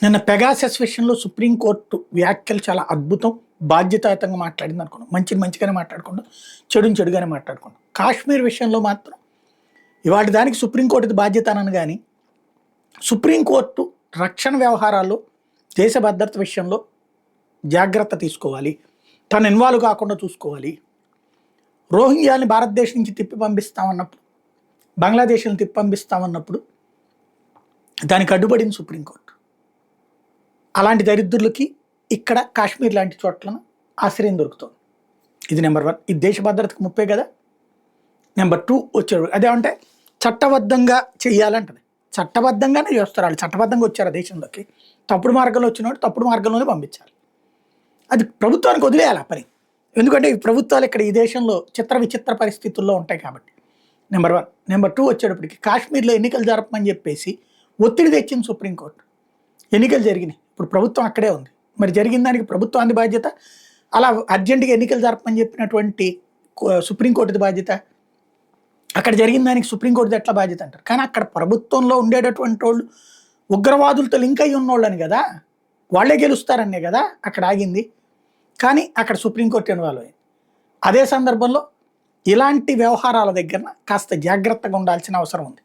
నిన్న పెగాసస్ విషయంలో సుప్రీంకోర్టు వ్యాఖ్యలు చాలా అద్భుతం, బాధ్యతాయుతంగా మాట్లాడింది అనుకున్నాం. మంచిని మంచిగానే మాట్లాడుకుంటాం, చెడుని చెడుగానే మాట్లాడుకుంటాం. కాశ్మీర్ విషయంలో మాత్రం ఇవాటి దానికి సుప్రీంకోర్టుది బాధ్యత అనను కానీ, సుప్రీంకోర్టు రక్షణ వ్యవహారాల్లో దేశ భద్రత విషయంలో జాగ్రత్త తీసుకోవాలి, తను ఇన్వాల్వ్ కాకుండా చూసుకోవాలి. రోహింగ్యాని భారతదేశం నుంచి తిప్పి పంపిస్తామన్నప్పుడు, బంగ్లాదేశ్ని తిప్పి పంపిస్తామన్నప్పుడు దానికి అడ్డుపడింది సుప్రీంకోర్టు. అలాంటి దరిద్రులకి ఇక్కడ కాశ్మీర్ లాంటి చోట్లను ఆశ్రయం దొరుకుతుంది. ఇది నెంబర్ 1. ఇది దేశ భద్రతకు ముప్పే కదా. నెంబర్ 2 వచ్చాడు అదేమంటే చట్టబద్ధంగా చెయ్యాలంటది. చట్టబద్ధంగానే చేస్తారు వాళ్ళు. చట్టబద్ధంగా వచ్చారు దేశంలోకి, తప్పుడు మార్గంలో వచ్చినోడు తప్పుడు మార్గంలోనే పంపించాలి. అది ప్రభుత్వానికి వదిలేయాలి ఆ పని. ఎందుకంటే ఈ ప్రభుత్వాలు ఇక్కడ ఈ దేశంలో చిత్ర విచిత్ర పరిస్థితుల్లో ఉంటాయి కాబట్టి. నెంబర్ 1. నెంబర్ 2 వచ్చేటప్పటికి కాశ్మీర్లో ఎన్నికలు జరపమని చెప్పేసి ఒత్తిడి తెచ్చింది సుప్రీంకోర్టు. ఎన్నికలు జరిగినాయి, ఇప్పుడు ప్రభుత్వం అక్కడే ఉంది. మరి జరిగిన దానికి ప్రభుత్వానికి బాధ్యత, అలా అర్జెంటుగా ఎన్నికలు జరపమని చెప్పినటువంటి సుప్రీంకోర్టుది బాధ్యత. అక్కడ జరిగిన దానికి సుప్రీంకోర్టుది ఎట్లా బాధ్యత అంటారు. కానీ అక్కడ ప్రభుత్వంలో ఉండేటటువంటి వాళ్ళు ఉగ్రవాదులతో లింక్ అయ్యి ఉన్నోళ్ళని కదా, వాళ్ళే గెలుస్తారనే కదా అక్కడ ఆగింది. కానీ అక్కడ సుప్రీంకోర్టు ఇన్వాల్వ్ అయింది. అదే సందర్భంలో ఇలాంటి వ్యవహారాల దగ్గర కాస్త జాగ్రత్తగా ఉండాల్సిన అవసరం ఉంది.